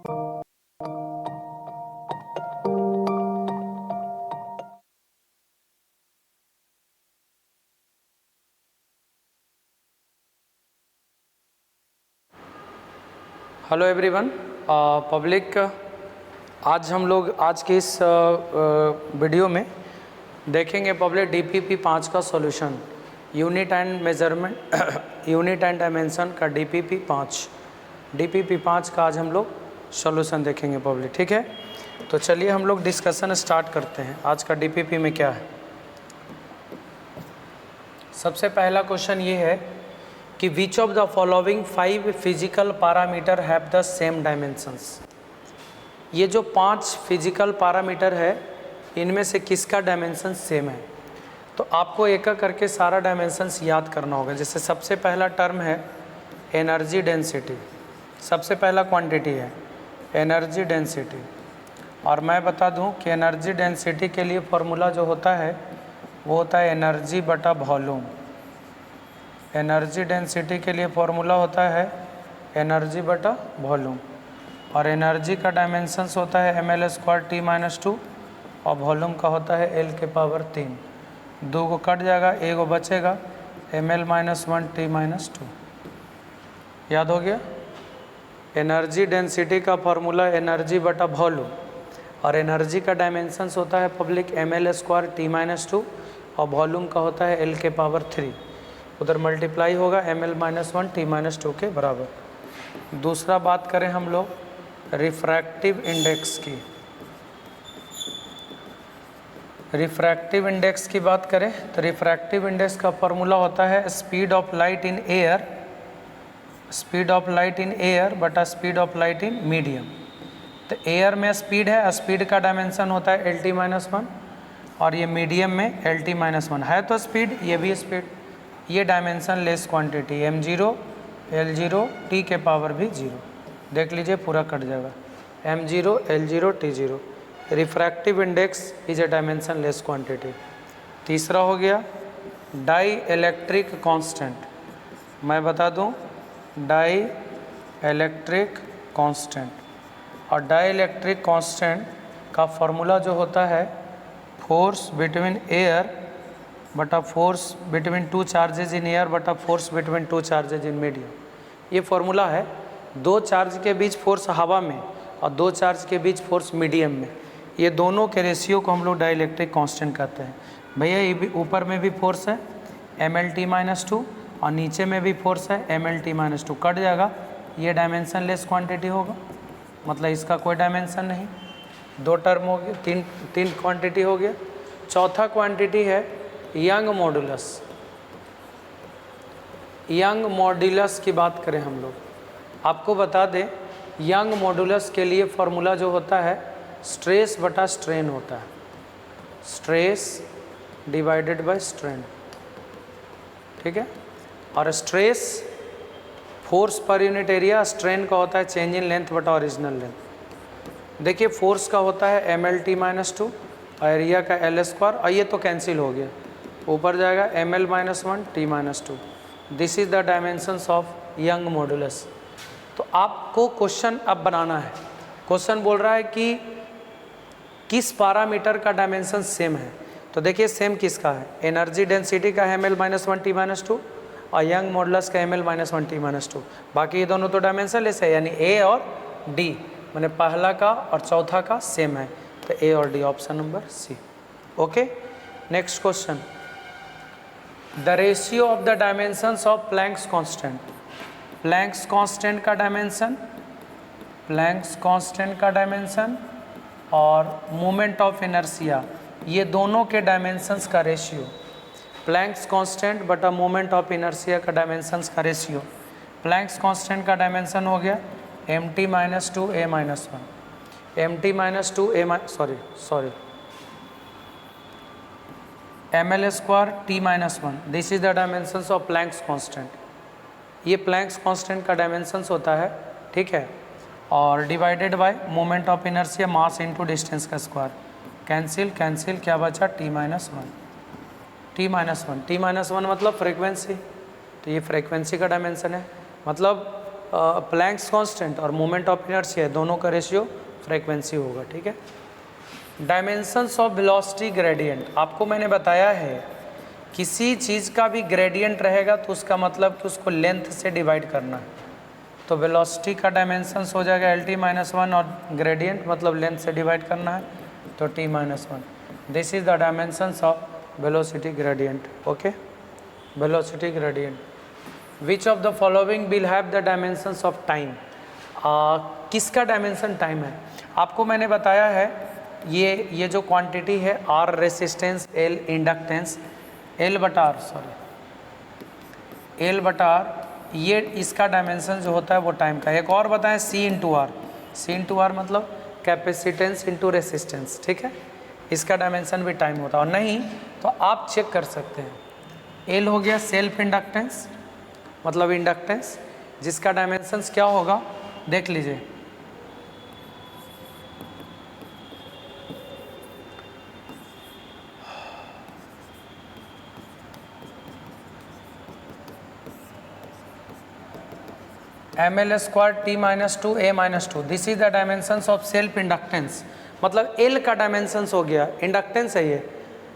Hello everyone, public, आज हम लोग आज के इस वीडियो में देखेंगे पब्लिक डीपीपी 5 का solution, unit and measurement unit and dimension का डीपीपी 5 का आज हम लोग सॉल्यूशन देखेंगे पब्लिक। ठीक है, तो चलिए हम लोग डिस्कशन स्टार्ट करते हैं। आज का डीपीपी में क्या है। सबसे पहला क्वेश्चन ये है कि which of the following 5 physical parameter have the same dimensions. ये जो 5 फिजिकल पैरामीटर है, इनमें से किसका डायमेंशन सेम है। तो आपको एक एक करके सारा डायमेंशंस याद करना होगा। जैसे सबसे पहला टर्म है एनर्जी डेंसिटी, सबसे पहला क्वांटिटी है एनर्जी डेंसिटी। और मैं बता दूं कि एनर्जी डेंसिटी के लिए फॉर्मूला जो होता है वो होता है एनर्जी बटा वॉल्यूम। एनर्जी डेंसिटी के लिए फॉर्मूला होता है एनर्जी बटा वॉल्यूम, और एनर्जी का डायमेंशंस होता है ml² T-2 और वॉल्यूम का होता है L⁻3। 2 को कट जाएगा, 1 को बचेगा, ml-1 T-2। याद हो गया। एनर्जी डेंसिटी का फॉर्मूला एनर्जी बटा वॉल्यूम, और एनर्जी का डायमेंशंस होता है पब्लिक ml² T-2 और वॉल्यूम का होता है L⁻3। उधर मल्टीप्लाई होगा ml-1 T-2 के बराबर। दूसरा बात करें हम लोग रिफ्रैक्टिव इंडेक्स की। रिफ्रैक्टिव इंडेक्स की बात करें तो रिफ्रैक्टिव इंडेक्स का फॉर्मूला होता है speed of light in air, speed of light in air बटा speed of light in medium. तो एयर में स्पीड है, स्पीड का डायमेंशन होता है LT-1, और ये मीडियम में LT-1 है। तो स्पीड, ये भी स्पीड, ये dimension less quantity m0 L0 T के पावर भी 0। देख लीजिए पूरा कट जाएगा, m0 L0 T0। Refractive index is a dimensionless quantity. तीसरा हो गया डाई इलेक्ट्रिक कांस्टेंट। मैं बता दूं डाई इलेक्ट्रिक कांस्टेंट, और डाई इलेक्ट्रिक कांस्टेंट का फॉर्मूला जो होता है फोर्स बिटवीन एयर बटा force between 2 charges in air बटा force between 2 charges in medium. ये फॉर्मूला है 2 चार्ज के बीच फोर्स हवा में और 2 चार्ज के बीच फोर्स मीडियम में। ये दोनों के रेशियो को हम लोग डाइलेक्ट्रिक कांस्टेंट कहते हैं। भैया ये भी ऊपर में भी फोर्स है ml-2 और नीचे में भी फोर्स है ml-2। कट जाएगा, ये डायमेंशन लेस क्वांटिटी होगा, मतलब इसका कोई डायमेंशन नहीं। 2 टर्म हो गया, तीन क्वांटिटी हो गया। चौथा क्वांटिटी है यंग मॉडुलस। यंग मॉडुलस की बात करें हम लोग, आपको बता दें यंग मॉडुलस के लिए फॉर्मूला जो होता है स्ट्रेस बटा स्ट्रेन होता है, स्ट्रेस डिवाइडेड बाय स्ट्रेन। ठीक है, और stress force per unit area, strain का होता है चेंज इन लेंथ बटा ओरिजिनल लेंथ। देखिए फोर्स का होता है ml-2 और एरिया का L², और ये तो कैंसिल हो गया, ऊपर जाएगा ml-1 T-2। This is the dimensions of young modulus. तो आपको क्वेश्चन अब बनाना है। क्वेश्चन बोल रहा है कि किस पैरामीटर का डायमेंशन सेम है। तो देखिए सेम किसका है, एनर्जी डेंसिटी का है ml-1 T-2 और यंग मॉडुलस का ml-1 T-2। बाकी ये दोनों तो डायमेंशन लेस है, यानी A और D, मैंने पहला का और चौथा का सेम है। तो A और D, option number C। Okay, next question, the ratio of the dimensions of Planck's constant. Planck's constant का डायमेंशन, प्लैंक्स कांस्टेंट का डायमेंशन और मोमेंट ऑफ इनर्शिया, ये दोनों के डायमेंशंस का रेशियो। प्लैंक्स कांस्टेंट बटा मोमेंट ऑफ इनर्शिया का dimensions का रेशियो। प्लैंक्स कांस्टेंट का डायमेंशन हो गया mt-2 a-1, mt-2 a ml² T-1। This is the dimensions of Planck's constant. ये प्लैंक्स कांस्टेंट का डायमेंशंस होता है, ठीक है, और divided by moment of inertia mass into distance का स्क्वायर। कैंसिल कैंसिल, क्या बचा T-1। T-1 मतलब फ्रीक्वेंसी, तो ये फ्रीक्वेंसी का डायमेंशन है। मतलब प्लैंक्स कांस्टेंट और मोमेंट ऑफ इनर्शिया दोनों का रेशियो फ्रीक्वेंसी होगा, ठीक है। डायमेंशंस ऑफ वेलोसिटी ग्रेडियंट, आपको मैंने बताया है किसी चीज़ का भी ग्रेडियंट रहेगा तो उसका मतलब कि उसको लेंथ से डिवाइड करना है। तो वेलोसिटी का डायमेंशंस हो जाएगा LT-1 और ग्रेडियंट मतलब लेंथ से डिवाइड करना है तो T-1। This is the dimensions of velocity gradient. Okay, velocity gradient. Which of the following will have the dimensions of time, किसका डायमेंशन टाइम है? आपको मैंने बताया है ये जो क्वांटिटी है R resistance, L inductance, L बटा R, ये इसका डायमेंशन जो होता है वो टाइम का। एक और बताएं C इंटू आर मतलब कैपेसिटेंस इंटू रेसिस्टेंस, ठीक है। इसका डायमेंशन भी टाइम होता है। और नहीं तो आप चेक कर सकते हैं, L हो गया सेल्फ इंडक्टेंस मतलब इंडक्टेंस, जिसका डायमेंशंस क्या होगा देख लीजिए, ml² T-2 A-2। This is the dimensions of self inductance मतलब L का डायमेंशंस हो गया, इंडक्टेंस है ये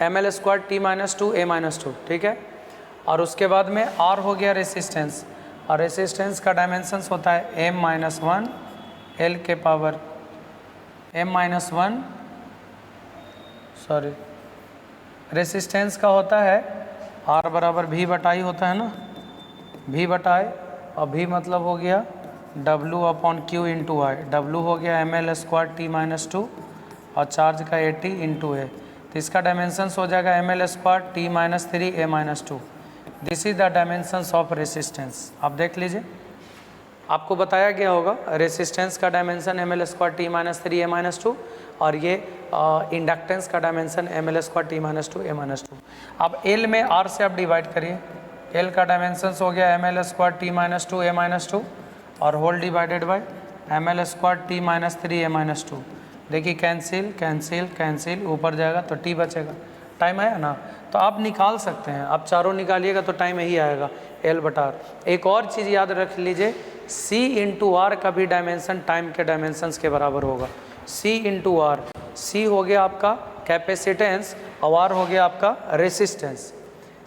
ml² T-2 A-2, ठीक है। और उसके बाद में R हो गया रेसिस्टेंस, और रेसिस्टेंस का डायमेंशंस होता है M-1 L के पावर M-1 सॉरी रेसिस्टेंस का होता है R बराबर V बटा I होता है ना, V बटा I, और V मतलब हो गया W/Q इंटू आई। W हो गया ml² T-2 और चार्ज का AT इंटू A, तो इसका डायमेंशंस हो जाएगा ml² T-3 A-2। This is the dimensions of resistance. आप देख लीजिए, आपको बताया गया होगा रेसिस्टेंस का डायमेंशन ml² T-3 A-2 और ये इंडक्टेंस का डायमेंशन ml² T-2 A-2। अब L में R से आप डिवाइड करिए, L का डायमेंशंस हो गया ml² T-2 A-2 और whole divided by ml² T-3 A-2। देखिए कैंसिल कैंसिल कैंसिल, ऊपर जाएगा तो T बचेगा, टाइम आया ना। तो आप निकाल सकते हैं, आप चारों निकालिएगा तो टाइम यही आएगा L बटा R। एक और चीज़ याद रख लीजिए, C इंटू आर का भी डायमेंशन टाइम के डायमेंशंस के बराबर होगा। C इंटू आर, C हो गया आपका कैपेसिटेंस और R हो गया आपका रेसिस्टेंस।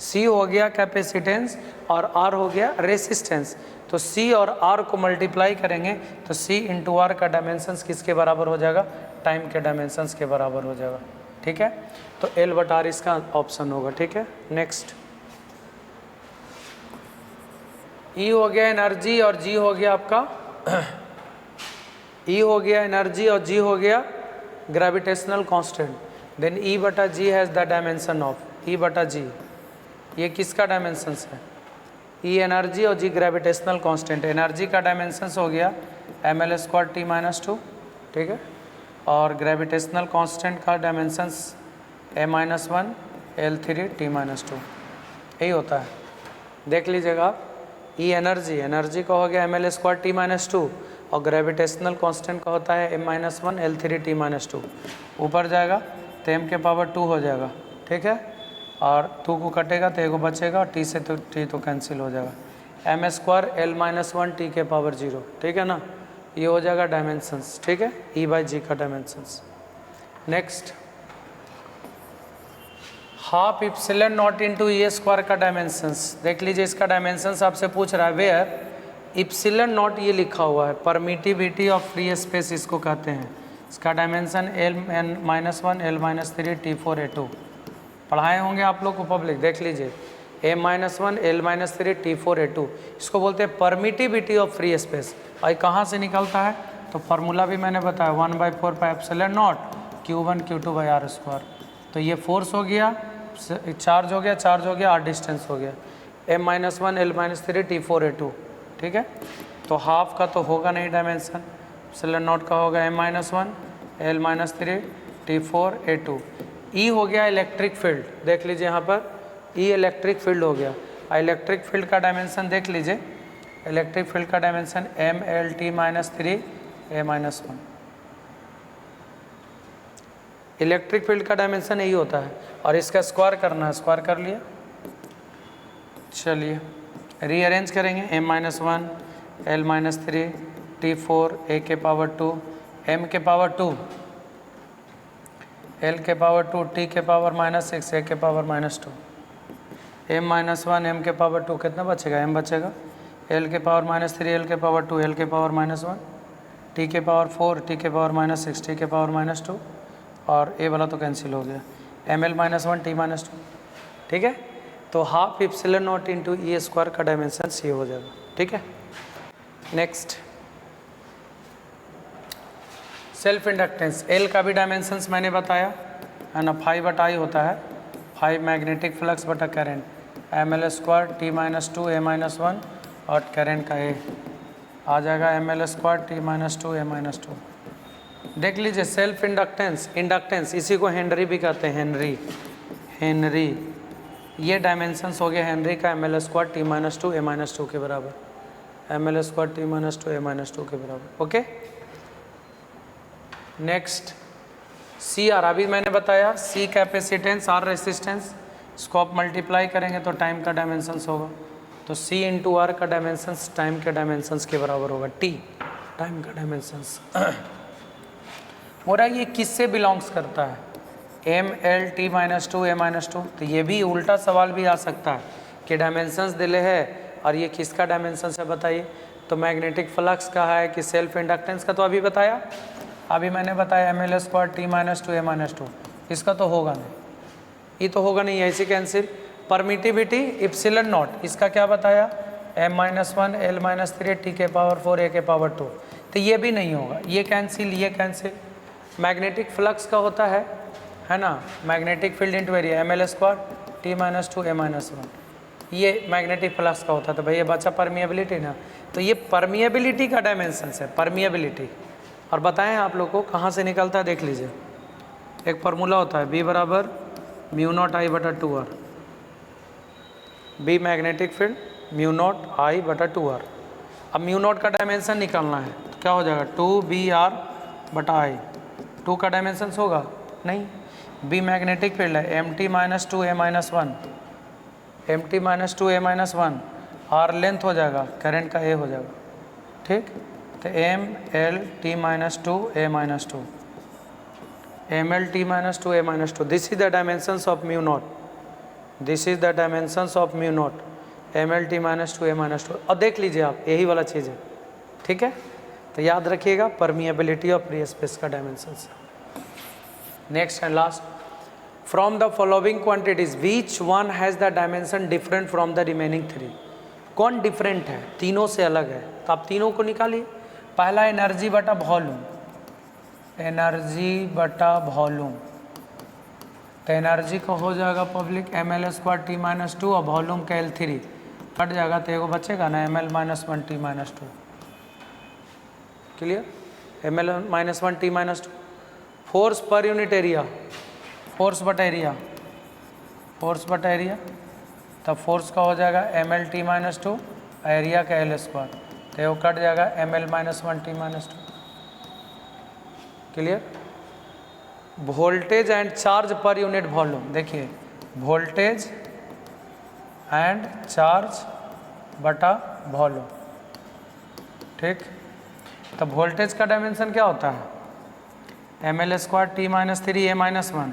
C हो गया कैपेसिटेंस और R हो गया रेसिस्टेंस, तो C और R को मल्टीप्लाई करेंगे तो C इंटू आर का डायमेंशंस किसके बराबर हो जाएगा? टाइम के डायमेंशंस के बराबर हो जाएगा, ठीक है। तो L बटा R इसका ऑप्शन होगा, ठीक है। नेक्स्ट, E हो गया एनर्जी और G हो गया आपका E हो गया एनर्जी और G हो गया ग्रेविटेशनल कांस्टेंट। देन E बटा G has the dimension of E बटा G, ये किसका डायमेंशंस है? E एनर्जी और G ग्रेविटेशनल कांस्टेंट। एनर्जी का डायमेंशंस हो गया ml² T-2, ठीक है, और ग्रेविटेशनल कांस्टेंट का डायमेंशंस A-1 L3 T-2, यही होता है। देख लीजिएगा आप, E एनर्जी का हो गया ml² T-2 और ग्रेविटेशनल कांस्टेंट का होता है M-1 L3 T-2। ऊपर जाएगा तो m के पावर 2 हो जाएगा, ठीक है, और 2 को कटेगा तो एगो बचेगा और T से तो T तो कैंसिल हो जाएगा। m² L-1 T के पावर 0, ठीक है ना, ये हो जाएगा डायमेंशंस, ठीक है, E बाई G का dimensions. Next, half epsilon not into E² का डायमेंशंस। देख लीजिए, इसका डायमेंशंस आपसे पूछ रहा है वेयर इप्सिलॉन नॉट, ये लिखा हुआ है परमिटिविटी ऑफ फ्री स्पेस इसको कहते हैं। इसका dimension L-1 L-3 T4 A2 पढ़ाए होंगे आप लोग को पब्लिक, देख लीजिए M-1 L-3 T4 A2, इसको बोलते हैं परमिटिविटी ऑफ फ्री स्पेस। और कहाँ से निकलता है तो फार्मूला भी मैंने बताया 1/4 pi epsilon not Q1 Q2 by R²। तो ये फोर्स हो गया, चार्ज हो गया, R डिस्टेंस हो गया, M-1 L-3 T4 A2, ठीक है। तो हाफ का तो होगा नहीं डायमेंशन, एप्सिलॉन नॉट का होगा M-1 L-3 T4 A2। E हो गया इलेक्ट्रिक फील्ड, देख लीजिए यहाँ पर E इलेक्ट्रिक फील्ड हो गया। इलेक्ट्रिक फील्ड का डायमेंशन देख लीजिए, इलेक्ट्रिक फील्ड का dimension ML-T-3 A-1। Electric field का डायमेंशन यही होता है, और इसका स्क्वायर करना है, स्क्वायर कर लिया। चलिए रीअरेंज करेंगे, M-1 L minus 3 T4 A के पावर 2 M के पावर 2 L के पावर 2 T के पावर -6 A के पावर -2 M माइनस 1 M के पावर 2 कितना बचेगा, M बचेगा, L के पावर -3 L के पावर 2 L के पावर -1 T के पावर 4 T के पावर -6 T के पावर -2 और A वाला तो कैंसिल हो गया, ML -1 T -2। ठीक है, तो half epsilon not into E square का डायमेंशन C हो जाएगा। ठीक है, नेक्स्ट सेल्फ इंडक्टेंस। L का भी डायमेंशंस मैंने बताया है ना, 5/I होता है, 5 मैग्नेटिक फ्लक्स बटा करंट, ML² T -2 A -1 और करंट का A आ जाएगा ML² T -2 A -2। देख लीजिए सेल्फ इंडक्टेंस, इंडक्टेंस इसी को हेनरी भी कहते हैं, हेनरी ये डायमेंशंस हो गया हेनरी का ML² T -2 A -2 के बराबर, ML² T -2 A -2 के बराबर। ओके, नेक्स्ट CR, अभी मैंने बताया C कैपेसिटेंस R रेसिस्टेंस, इसको आप मल्टीप्लाई करेंगे तो टाइम का डायमेंशंस होगा, तो C इंटू R का डायमेंशंस टाइम के डायमेंशंस के बराबर होगा, T टाइम का डायमेंशंस। हो रहा है ये किससे बिलोंग्स करता है, ML T -2 A -2, तो ये भी उल्टा सवाल भी आ सकता है कि डायमेंशंस दिले है और ये किसका डायमेंशंस है बताइए, तो मैग्नेटिक फ्लक्स का है कि सेल्फ इंडक्टेंस का, तो अभी बताया, अभी मैंने बताया ML² T -2 A -2, इसका तो होगा नहीं, ये तो होगा नहीं, ऐसे कैंसिल। परमिटिविटी इप्सिलॉन नॉट, इसका क्या बताया, M -1 L -3 T के पावर 4 A के पावर 2, तो ये भी नहीं होगा, ये कैंसिल, ये कैंसिल। मैग्नेटिक फ्लक्स का होता है ना, magnetic field into area, ML² T -2 A -1, ये मैग्नेटिक फ्लक्स का होता है, तो भैया बचा परमिएबिलिटी ना, तो ये परमिएबिलिटी का डायमेंशंस है, परमिएबिलिटी। और बताएं आप लोग को कहाँ से निकलता है, देख लीजिए, एक फार्मूला होता है B बराबर μ0I/2R, B magnetic field μ0I/2R। अब μ0 का डायमेंशन निकालना है तो क्या हो जाएगा, 2BR/I, 2 का डायमेंशन होगा नहीं, B मैग्नेटिक फील्ड है MT -2 A -1, MT -2 A -1, R length हो जाएगा, करंट का A हो जाएगा। ठीक, तो ML T -2 A -2, ML T -2 A -2, this is the dimensions of μ0, this is the dimensions of μ0, ML T -2 A -2। और देख लीजिए आप, यही वाला चीज़ है। ठीक है, तो याद रखिएगा परमिएबिलिटी ऑफ फ्री स्पेस का dimensions. Next and last, from the following quantities which one has the dimension different from the remaining 3, कौन डिफरेंट है, तीनों से अलग है, तो आप तीनों को निकालिए। पहला एनर्जी बटा वॉल्यूम, एनर्जी बटा वॉल्यूम, तो एनर्जी का हो जाएगा पब्लिक ML² T -2 और वॉल्यूम का L3 कट जाएगा, तो एगो बचेगा ना ML -1 T -2। Clear, ML -1 T -2। Force per unit area, force बटा एरिया, फोर्स बटा एरिया, तब फोर्स का हो जाएगा ML T -2, एरिया का L², तो वो कट जाएगा ML -1 T -2। Clear, voltage and charge per unit volume, देखिए वोल्टेज एंड चार्ज बटा वॉल्यूम। ठीक, तो वोल्टेज का डायमेंशन क्या होता है, ML² T -3 A -1,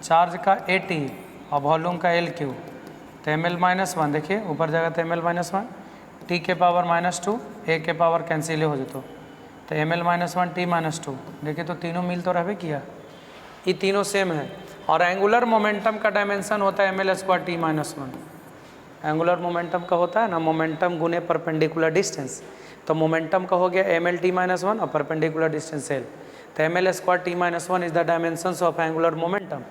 चार्ज का AT और वॉल्यूम का LQ, तो ML -1 देखिए ऊपर जाएगा, तो ML -1 T के पावर -2 A के पावर कैंसिल हो जातो, तो ML -1 T -2, देखिए तो तीनों मिल तो रहबे किया, ये तीनों सेम है। और एंगुलर मोमेंटम का डायमेंशन होता है ML² T -1, एंगुलर मोमेंटम का होता है ना, मोमेंटम गुने परपेंडिकुलर डिस्टेंस, तो मोमेंटम का हो गया ML T -1 और परपेंडिकुलर डिस्टेंस L, तो ML² T -1 is the dimensions of angular momentum,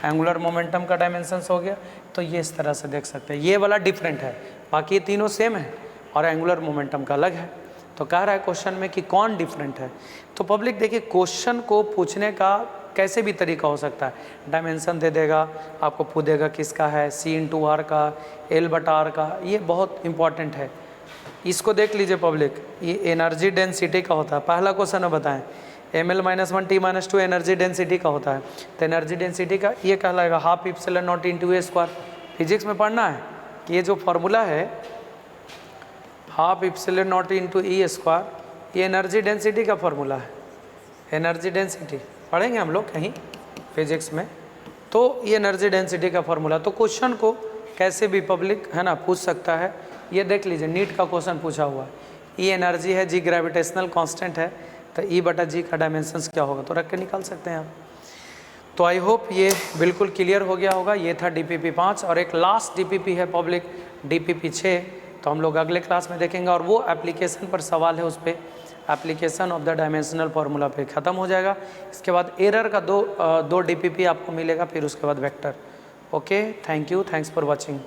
angular momentum का डायमेंशंस हो गया। तो ये इस तरह से देख सकते हैं, ये वाला डिफरेंट है, बाकी ये तीनों सेम है और एंगुलर मोमेंटम का अलग है। तो कह रहा है क्वेश्चन में कि कौन डिफरेंट है, तो पब्लिक देखिए क्वेश्चन को पूछने का कैसे भी तरीका हो सकता है, डायमेंशन दे देगा, आपको पूछेगा किसका है, C × R का, L/R का, ये बहुत इंपॉर्टेंट है। इसको देख लीजिए पब्लिक, ये एनर्जी डेंसिटी का होता है, पहला क्वेश्चन में बताएं ML -1 T -2 एनर्जी डेंसिटी का होता है, तो एनर्जी डेंसिटी का ये कहलाएगा half epsilon not into A²। Physics में पढ़ना है कि ये जो फार्मूला है half epsilon not into E square, ये एनर्जी डेंसिटी का फॉर्मूला है, एनर्जी डेंसिटी पढ़ेंगे हम लोग कहीं फिजिक्स में, तो ये एनर्जी डेंसिटी का फॉर्मूला। तो क्वेश्चन को कैसे भी पब्लिक है ना पूछ सकता है, ये देख लीजिए नीट का क्वेश्चन पूछा हुआ है, ई एनर्जी है, जी ग्रेविटेशनल कांस्टेंट है, तो ई बटा जी का डायमेंशंस क्या होगा, तो रख के निकाल सकते हैं आप। तो आई होप ये बिल्कुल क्लियर हो गया होगा। ये था DPP 5 और एक लास्ट DPP है पब्लिक DPP 6, तो हम लोग अगले क्लास में देखेंगे, और वो एप्लीकेशन पर सवाल है, उस पर application of the dimensional formula पे ख़त्म हो जाएगा। इसके बाद एरर का दो DPP आपको मिलेगा, फिर उसके बाद vector. Okay, thank you, thanks for watching.